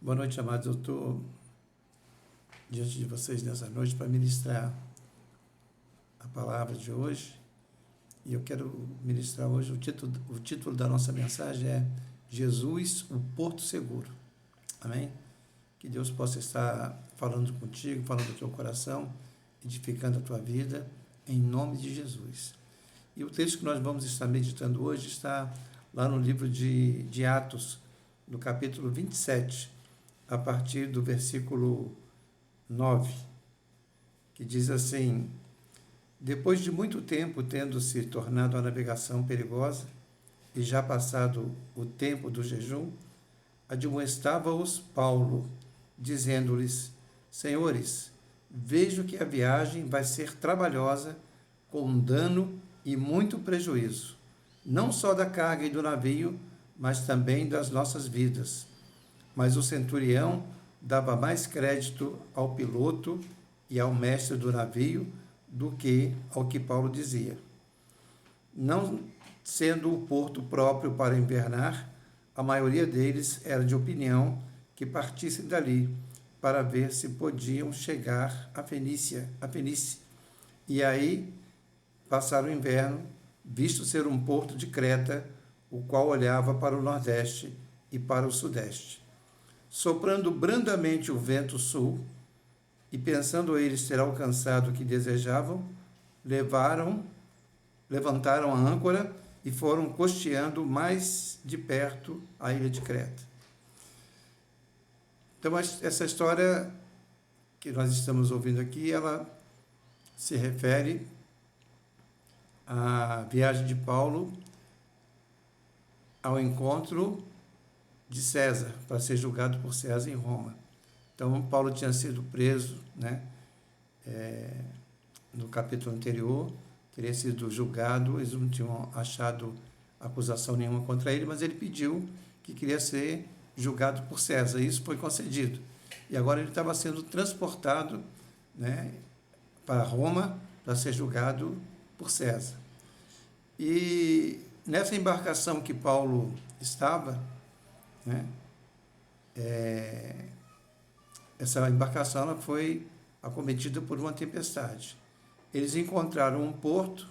Boa noite, amados. Eu estou diante de vocês nessa noite para ministrar a palavra de hoje. E eu quero ministrar hoje, o título da nossa mensagem é Jesus, o Porto Seguro. Amém? Que Deus possa estar falando contigo, falando do teu coração, edificando a tua vida, em nome de Jesus. E o texto que nós vamos estar meditando hoje está lá no livro de Atos, no capítulo 27, a partir do versículo 9, que diz assim: depois de muito tempo tendo se tornado a navegação perigosa, e já passado o tempo do jejum, admoestava-os Paulo, dizendo-lhes: Senhores, vejo que a viagem vai ser trabalhosa, com dano e muito prejuízo, não só da carga e do navio, mas também das nossas vidas. Mas o centurião dava mais crédito ao piloto e ao mestre do navio do que ao que Paulo dizia. Não sendo o porto próprio para invernar, a maioria deles era de opinião que partissem dali para ver se podiam chegar à Fenícia, e aí passar o inverno, visto ser um porto de Creta, o qual olhava para o nordeste e para o sudeste. Soprando brandamente o vento sul, e pensando eles ter alcançado o que desejavam, levantaram a âncora e foram costeando mais de perto a ilha de Creta. Então, essa história que nós estamos ouvindo aqui, ela se refere à viagem de Paulo ao encontro de César, para ser julgado por César em Roma. Então, Paulo tinha sido preso, no capítulo anterior, teria sido julgado, eles não tinham achado acusação nenhuma contra ele, mas ele pediu que queria ser julgado por César, e isso foi concedido. E agora ele estava sendo transportado, para Roma, para ser julgado por César. E nessa embarcação que Paulo estava, essa embarcação ela foi acometida por uma tempestade. Eles encontraram um porto,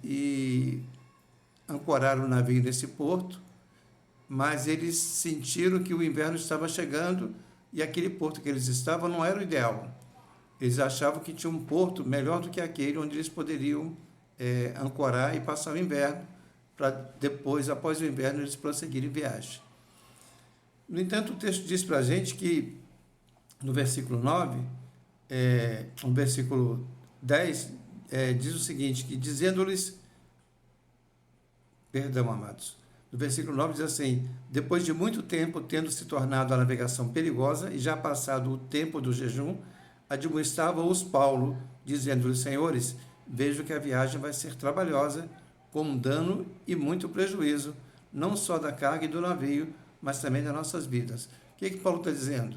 e ancoraram o navio nesse porto, mas eles sentiram que o inverno estava chegando e aquele porto que eles estavam não era o ideal. Eles achavam que tinha um porto melhor do que aquele onde eles poderiam ancorar e passar o inverno, para depois, após o inverno, eles prosseguirem viagem. No entanto, o texto diz para a gente que, no versículo 9, no versículo 10, diz o seguinte, que dizendo-lhes, perdão, amados, no versículo 9 diz assim: depois de muito tempo, tendo se tornado a navegação perigosa, e já passado o tempo do jejum, admoestava-os Paulo, dizendo-lhes: Senhores, vejo que a viagem vai ser trabalhosa, com dano e muito prejuízo, não só da carga e do navio, mas também das nossas vidas. O que Paulo está dizendo?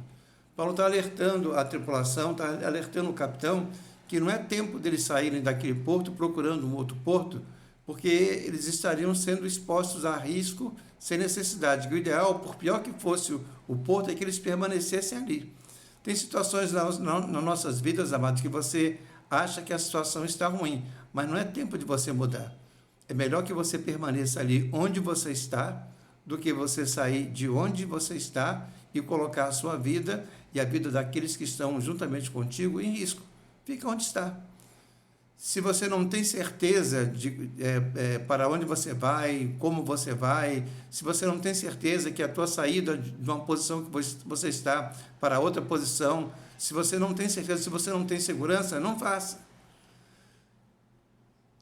Paulo está alertando a tripulação, está alertando o capitão, que não é tempo deles saírem daquele porto procurando um outro porto, porque eles estariam sendo expostos a risco sem necessidade. O ideal, por pior que fosse o porto, é que eles permanecessem ali. Tem situações nas nossas vidas, amados, que você acha que a situação está ruim, mas não é tempo de você mudar. É melhor que você permaneça ali onde você está, do que você sair de onde você está e colocar a sua vida e a vida daqueles que estão juntamente contigo em risco. Fica onde está. Se você não tem certeza de para onde você vai, como você vai, se você não tem certeza que a tua saída de uma posição que você está para outra posição, se você não tem certeza, se você não tem segurança, não faça.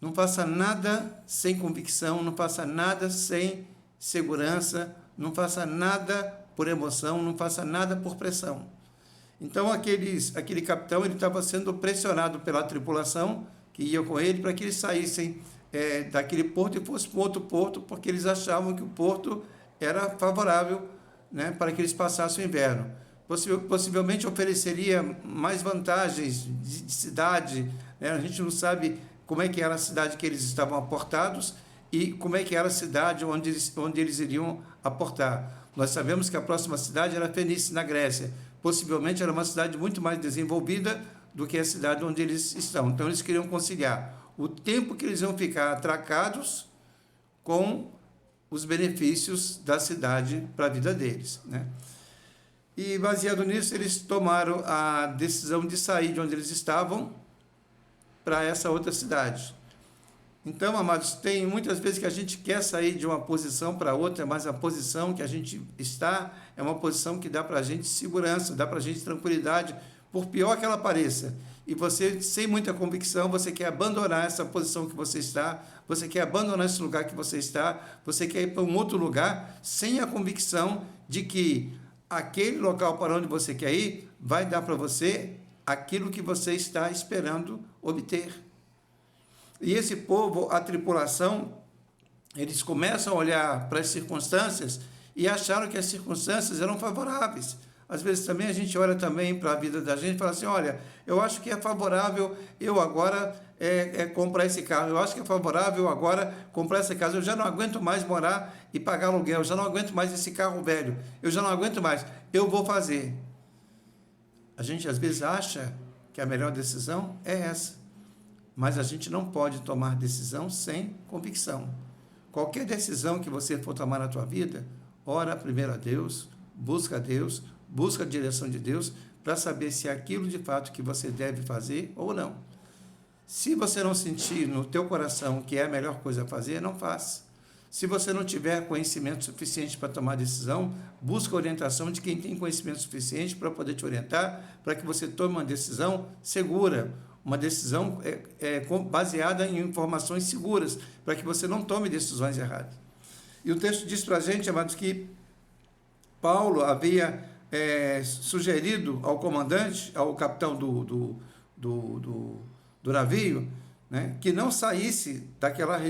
Não faça nada sem convicção, não faça nada sem segurança, não faça nada por emoção, não faça nada por pressão. Então, aquele capitão ele estava sendo pressionado pela tripulação que ia com ele para que eles saíssem daquele porto e fossem para outro porto, porque eles achavam que o porto era favorável, para que eles passassem o inverno. Possivelmente ofereceria mais vantagens de cidade, a gente não sabe como é que era a cidade que eles estavam aportados e como é que era a cidade onde eles iriam aportar. Nós sabemos que a próxima cidade era Fenícia, na Grécia. Possivelmente era uma cidade muito mais desenvolvida do que a cidade onde eles estão. Então, eles queriam conciliar o tempo que eles iam ficar atracados com os benefícios da cidade para a vida deles, né? E, baseado nisso, eles tomaram a decisão de sair de onde eles estavam para essa outra cidade. Então, amados, tem muitas vezes que a gente quer sair de uma posição para outra, mas a posição que a gente está é uma posição que dá para a gente segurança, dá para a gente tranquilidade, por pior que ela pareça. E você, sem muita convicção, você quer abandonar essa posição que você está, você quer abandonar esse lugar que você está, você quer ir para um outro lugar, sem a convicção de que aquele local para onde você quer ir vai dar para você aquilo que você está esperando obter. E esse povo, a tripulação, eles começam a olhar para as circunstâncias e acharam que as circunstâncias eram favoráveis. Às vezes também a gente olha também para a vida da gente e fala assim, olha, eu acho que é favorável eu agora comprar esse carro, eu acho que é favorável agora comprar essa casa, eu já não aguento mais morar e pagar aluguel, eu já não aguento mais esse carro velho, eu já não aguento mais, eu vou fazer. A gente às vezes acha que a melhor decisão é essa, mas a gente não pode tomar decisão sem convicção. Qualquer decisão que você for tomar na tua vida, ora primeiro a Deus, busca a direção de Deus para saber se é aquilo de fato que você deve fazer ou não. Se você não sentir no teu coração que é a melhor coisa a fazer, não faça. Se você não tiver conhecimento suficiente para tomar decisão, busca a orientação de quem tem conhecimento suficiente para poder te orientar, para que você tome uma decisão segura, uma decisão baseada em informações seguras, para que você não tome decisões erradas. E o texto diz para a gente, amados, que Paulo havia sugerido ao comandante, ao capitão do navio, né, que não saísse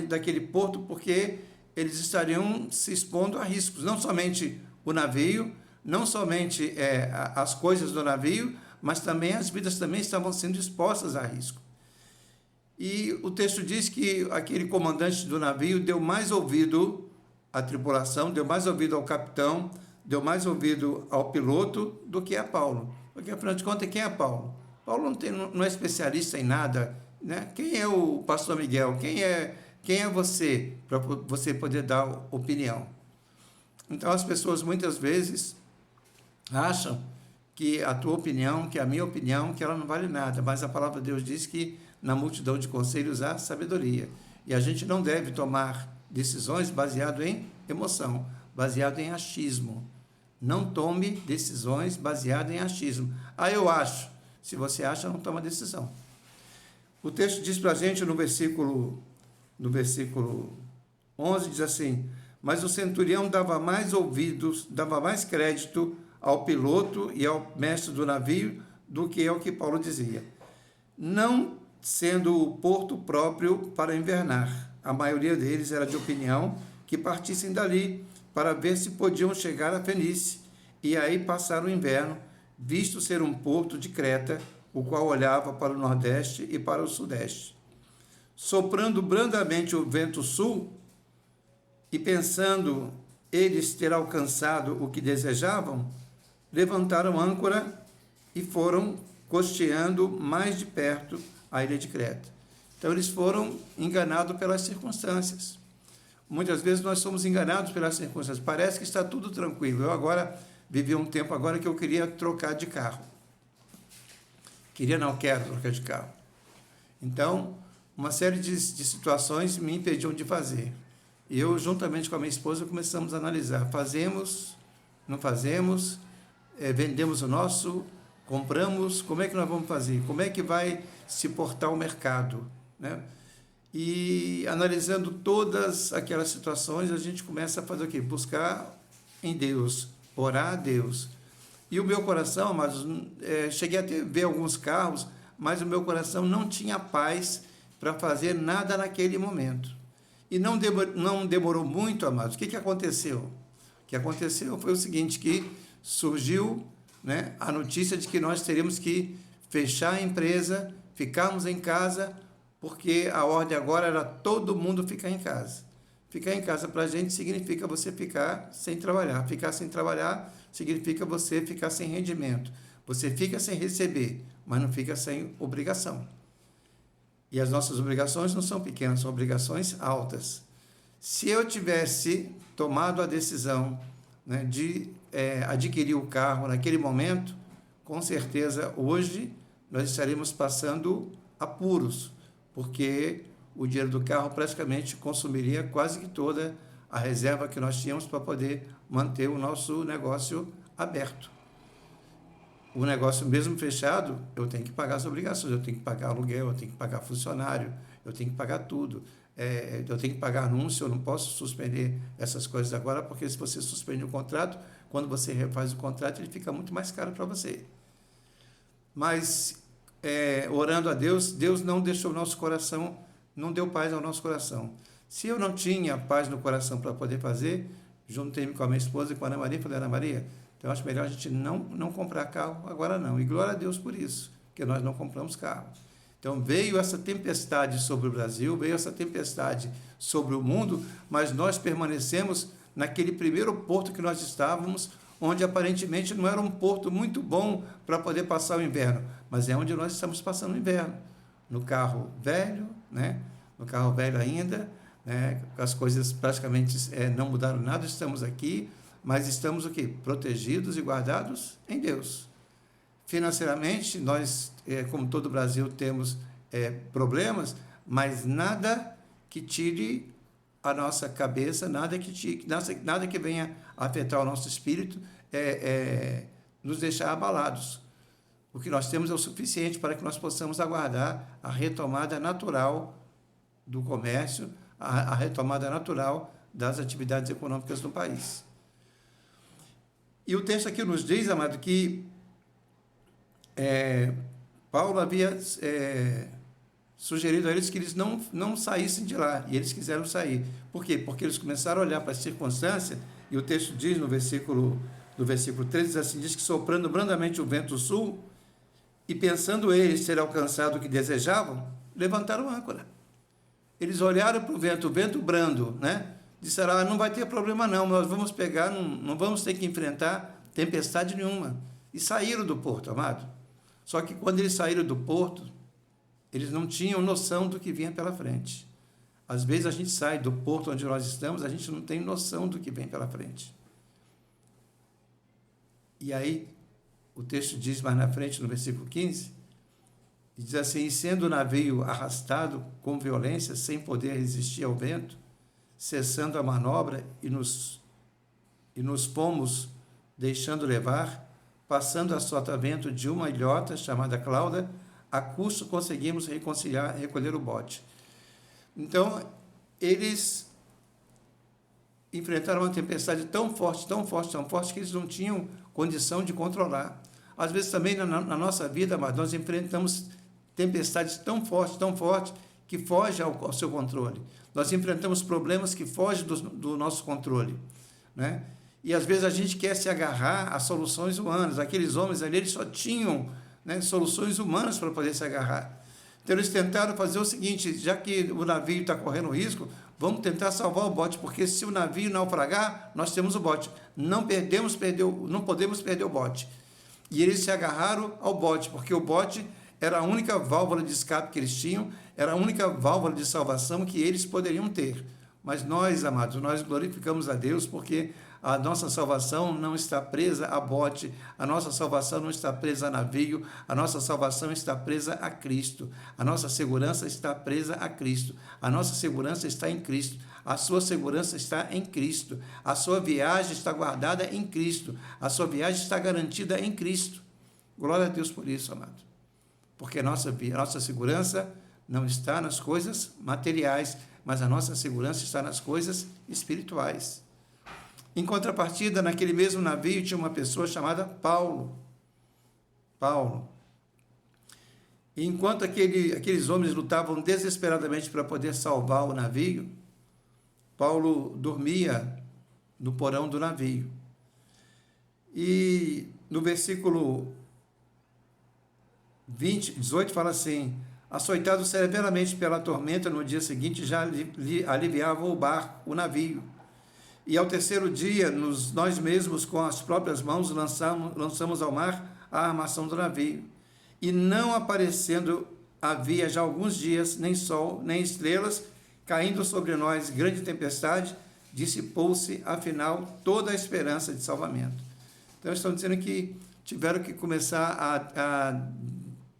daquele porto, porque eles estariam se expondo a riscos, não somente o navio, não somente as coisas do navio, mas também as vidas também estavam sendo expostas a risco. E o texto diz que aquele comandante do navio deu mais ouvido à tripulação, deu mais ouvido ao capitão, deu mais ouvido ao piloto do que a Paulo. Porque, afinal de contas, quem é Paulo? Paulo não é especialista em nada, né? Quem é o pastor Miguel? Quem é você para você poder dar opinião? Então, as pessoas muitas vezes acham que a tua opinião, que a minha opinião, que ela não vale nada, mas a palavra de Deus diz que na multidão de conselhos há sabedoria. E a gente não deve tomar decisões baseado em emoção, baseado em achismo. Não tome decisões baseadas em achismo. Eu acho. Se você acha, não toma decisão. O texto diz para a gente no versículo 11, diz assim, mas o centurião dava mais ouvidos, dava mais crédito ao piloto e ao mestre do navio do que ao que Paulo dizia. Não sendo o porto próprio para invernar, a maioria deles era de opinião que partissem dali para ver se podiam chegar a Fenícia e aí passar o inverno, visto ser um porto de Creta, o qual olhava para o nordeste e para o sudeste. Soprando brandamente o vento sul e pensando eles ter alcançado o que desejavam, levantaram âncora e foram costeando mais de perto a ilha de Creta. Então, eles foram enganados pelas circunstâncias. Muitas vezes nós somos enganados pelas circunstâncias. Parece que está tudo tranquilo. Eu agora vivi um tempo agora que eu queria trocar de carro. Quero trocar de carro. Então, uma série de situações me impediam de fazer. E eu, juntamente com a minha esposa, começamos a analisar. Fazemos, não fazemos, vendemos o nosso, compramos, como é que nós vamos fazer? Como é que vai se portar o mercado? Né? E analisando todas aquelas situações, a gente começa a fazer o quê? Buscar em Deus, orar a Deus. E o meu coração, mas cheguei a ver alguns carros, mas o meu coração não tinha paz para fazer nada naquele momento. E não demorou muito, amados. O que aconteceu? O que aconteceu foi o seguinte, que surgiu, né, a notícia de que nós teríamos que fechar a empresa, ficarmos em casa, porque a ordem agora era todo mundo ficar em casa. Ficar em casa para a gente significa você ficar sem trabalhar. Ficar sem trabalhar significa você ficar sem rendimento. Você fica sem receber, mas não fica sem obrigação. E as nossas obrigações não são pequenas, são obrigações altas. Se eu tivesse tomado a decisão, né, de adquirir o carro naquele momento, com certeza hoje nós estaríamos passando apuros, porque o dinheiro do carro praticamente consumiria quase que toda a reserva que nós tínhamos para poder manter o nosso negócio aberto. O negócio mesmo fechado, eu tenho que pagar as obrigações, eu tenho que pagar aluguel, eu tenho que pagar funcionário, eu tenho que pagar tudo. Eu tenho que pagar anúncio, eu não posso suspender essas coisas agora, porque se você suspende o contrato, quando você refaz o contrato, ele fica muito mais caro para você. Mas, orando a Deus, Deus não deixou o nosso coração, não deu paz ao nosso coração. Se eu não tinha paz no coração para poder fazer, juntei-me com a minha esposa e com a Ana Maria, e falei, Ana Maria, então acho melhor a gente não comprar carro agora não. E glória a Deus por isso, que nós não compramos carro. Então veio essa tempestade sobre o Brasil, veio essa tempestade sobre o mundo, mas nós permanecemos naquele primeiro porto que nós estávamos, onde aparentemente não era um porto muito bom para poder passar o inverno, mas é onde nós estamos passando o inverno. No carro velho, né? No carro velho ainda, né? As coisas praticamente não mudaram nada, estamos aqui, mas estamos o quê? Protegidos e guardados em Deus. Financeiramente, nós, como todo o Brasil, temos problemas, mas nada que tire a nossa cabeça, nada que venha afetar o nosso espírito, nos deixar abalados. O que nós temos é o suficiente para que nós possamos aguardar a retomada natural do comércio, a retomada natural das atividades econômicas do país. E o texto aqui nos diz, amado, que Paulo havia sugerido a eles que eles não saíssem de lá, e eles quiseram sair. Por quê? Porque eles começaram a olhar para a circunstância, e o texto diz no versículo 13, diz assim, diz que soprando brandamente o vento sul, e pensando eles ter alcançado o que desejavam, levantaram âncora. Eles olharam para o vento brando, né? Disseram, não vai ter problema não, nós vamos pegar, não vamos ter que enfrentar tempestade nenhuma. E saíram do porto, amado. Só que quando eles saíram do porto, eles não tinham noção do que vinha pela frente. Às vezes a gente sai do porto onde nós estamos, a gente não tem noção do que vem pela frente. E aí, o texto diz mais na frente, no versículo 15, diz assim, e sendo o navio arrastado com violência, sem poder resistir ao vento, cessando a manobra e nos pomos deixando levar, passando a sotavento de uma ilhota chamada Clauda, a custo conseguimos recolher o bote. Então, eles enfrentaram uma tempestade tão forte, que eles não tinham condição de controlar. Às vezes também na nossa vida, mas nós enfrentamos tempestades tão fortes, que fogem ao seu controle. Nós enfrentamos problemas que fogem do nosso controle, né? E às vezes a gente quer se agarrar a soluções humanas. Aqueles homens ali, eles só tinham, né, soluções humanas para poder se agarrar. Então eles tentaram fazer o seguinte, já que o navio está correndo risco, vamos tentar salvar o bote, porque se o navio naufragar, nós temos o bote. Não podemos perder o bote. E eles se agarraram ao bote, porque o bote era a única válvula de escape que eles tinham, era a única válvula de salvação que eles poderiam ter. Mas nós, amados, nós glorificamos a Deus porque a nossa salvação não está presa a bote, a nossa salvação não está presa a navio, a nossa salvação está presa a Cristo, a nossa segurança está presa a Cristo, a nossa segurança está em Cristo, a sua segurança está em Cristo, a sua viagem está guardada em Cristo, a sua viagem está garantida em Cristo. Glória a Deus por isso, amado. Porque a nossa segurança não está nas coisas materiais, mas a nossa segurança está nas coisas espirituais. Em contrapartida, naquele mesmo navio tinha uma pessoa chamada Paulo. E enquanto aqueles homens lutavam desesperadamente para poder salvar o navio, Paulo dormia no porão do navio. E no versículo 18 fala assim, Açoitado severamente pela tormenta, no dia seguinte já aliviava o navio. E ao terceiro dia, nós mesmos, com as próprias mãos, lançamos ao mar a armação do navio. E não aparecendo havia já alguns dias, nem sol, nem estrelas, caindo sobre nós grande tempestade, dissipou-se, afinal, toda a esperança de salvamento. Então, estão dizendo que tiveram que começar a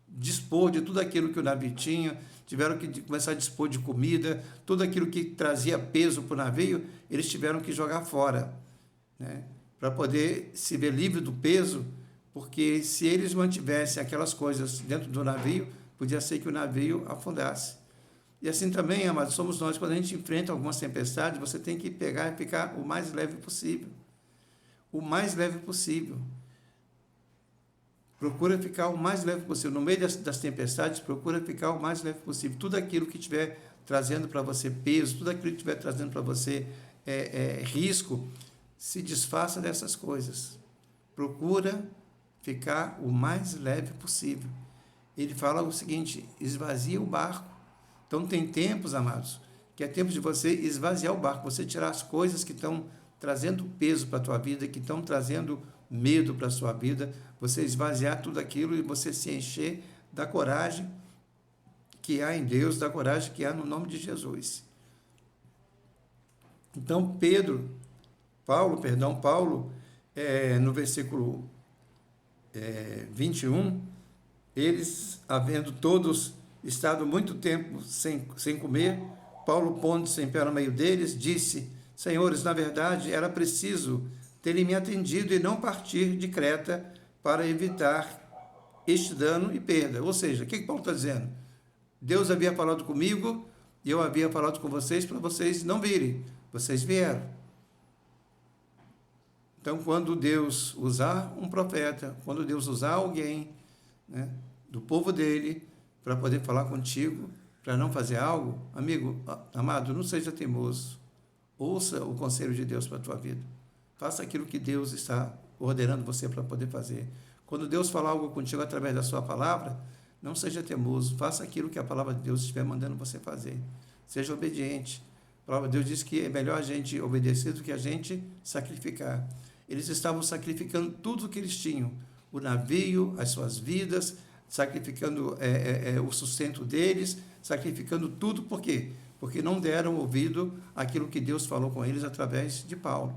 dispor de tudo aquilo que o navio tinha, tiveram que começar a dispor de comida, tudo aquilo que trazia peso para o navio, eles tiveram que jogar fora, né? Para poder se ver livre do peso, porque se eles mantivessem aquelas coisas dentro do navio, podia ser que o navio afundasse. E assim também, amados, somos nós, quando a gente enfrenta algumas tempestades, você tem que pegar e ficar o mais leve possível. O mais leve possível. Procura ficar o mais leve possível. No meio das tempestades, procura ficar o mais leve possível. Tudo aquilo que estiver trazendo para você peso, tudo aquilo que estiver trazendo para você risco, se desfaça dessas coisas. Procura ficar o mais leve possível. Ele fala o seguinte: esvazia o barco. Então tem tempos, amados, que é tempo de você esvaziar o barco, você tirar as coisas que estão trazendo peso para a tua vida, que estão trazendo medo para a sua vida, você esvaziar tudo aquilo e você se encher da coragem que há em Deus, da coragem que há no nome de Jesus. Então, Paulo, no versículo 21, eles, havendo todos estado muito tempo sem comer, Paulo, pondo-se em pé no meio deles, disse: Senhores, na verdade, era preciso terem me atendido e não partir de Creta para evitar este dano e perda. Ou seja, o que Paulo está dizendo? Deus havia falado comigo e eu havia falado com vocês para vocês não virem. Vocês vieram. Então, quando Deus usar um profeta, quando Deus usar alguém, né, do povo dele, para poder falar contigo, para não fazer algo, amigo, amado, não seja teimoso. Ouça o conselho de Deus para a tua vida. Faça aquilo que Deus está ordenando você para poder fazer. Quando Deus falar algo contigo através da sua palavra, não seja teimoso. Faça aquilo que a palavra de Deus estiver mandando você fazer. Seja obediente. A palavra de Deus diz que é melhor a gente obedecer do que a gente sacrificar. Eles estavam sacrificando tudo o que eles tinham. O navio, as suas vidas, sacrificando o sustento deles, sacrificando tudo. Por quê? Porque não deram ouvido àquilo que Deus falou com eles através de Paulo.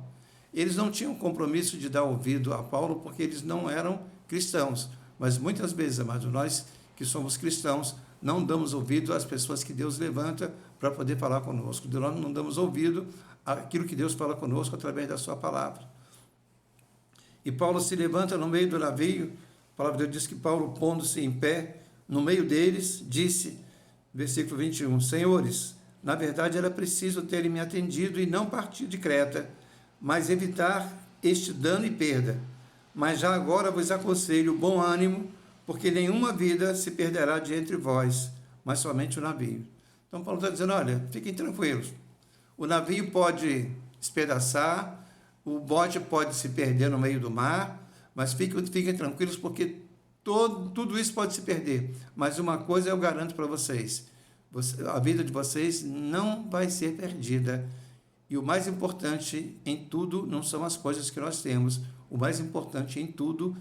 Eles não tinham compromisso de dar ouvido a Paulo porque eles não eram cristãos. Mas muitas vezes, amados, nós que somos cristãos, não damos ouvido às pessoas que Deus levanta para poder falar conosco. Nós não damos ouvido àquilo que Deus fala conosco através da sua palavra. E Paulo se levanta no meio do navio. A palavra de Deus diz que Paulo, pondo-se em pé no meio deles, disse, versículo 21, Senhores, na verdade era preciso terem me atendido e não partir de Creta, mas evitar este dano e perda. Mas já agora vos aconselho bom ânimo, porque nenhuma vida se perderá de entre vós, mas somente o navio. Então Paulo está dizendo, olha, fiquem tranquilos. O navio pode despedaçar, o bote pode se perder no meio do mar, mas fiquem tranquilos, porque tudo isso pode se perder. Mas uma coisa eu garanto para vocês, a vida de vocês não vai ser perdida. E o mais importante em tudo não são as coisas que nós temos. O mais importante em tudo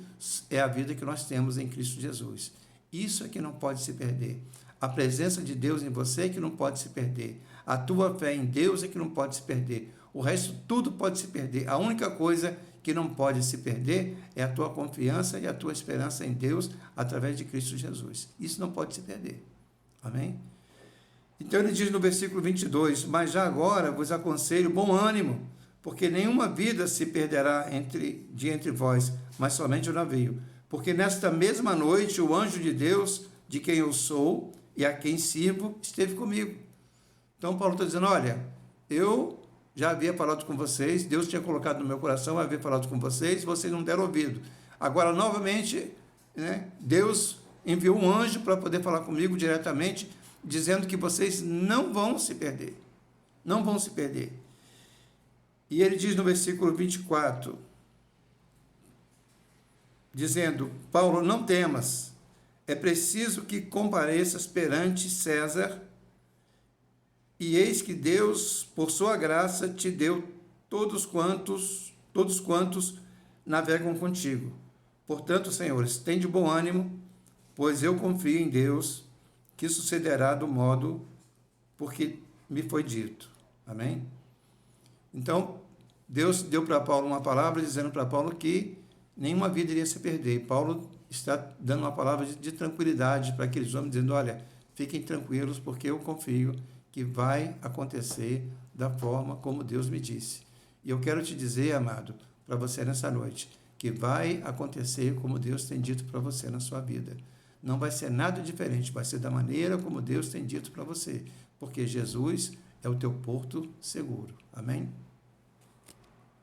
é a vida que nós temos em Cristo Jesus. Isso é que não pode se perder. A presença de Deus em você é que não pode se perder. A tua fé em Deus é que não pode se perder. O resto tudo pode se perder. A única coisa que não pode se perder é a tua confiança e a tua esperança em Deus através de Cristo Jesus. Isso não pode se perder. Amém? Então ele diz no versículo 22, mas já agora vos aconselho bom ânimo, porque nenhuma vida se perderá entre vós, mas somente o navio. Porque nesta mesma noite o anjo de Deus, de quem eu sou e a quem sirvo, esteve comigo. Então Paulo está dizendo, olha, eu já havia falado com vocês, Deus tinha colocado no meu coração, havia falado com vocês não deram ouvido. Agora, novamente, né, Deus enviou um anjo para poder falar comigo diretamente, dizendo que vocês não vão se perder. Não vão se perder. E ele diz no versículo 24, dizendo, Paulo, não temas, é preciso que compareças perante César, e eis que Deus, por sua graça, te deu todos quantos navegam contigo. Portanto, senhores, tende bom ânimo, pois eu confio em Deus, que sucederá do modo porque me foi dito. Amém? Então, Deus deu para Paulo uma palavra, dizendo para Paulo que nenhuma vida iria se perder. E Paulo está dando uma palavra de tranquilidade para aqueles homens, dizendo, olha, fiquem tranquilos, porque eu confio que vai acontecer da forma como Deus me disse. E eu quero te dizer, amado, para você nessa noite, que vai acontecer como Deus tem dito para você na sua vida. Não vai ser nada diferente, vai ser da maneira como Deus tem dito para você, porque Jesus é o teu porto seguro. Amém?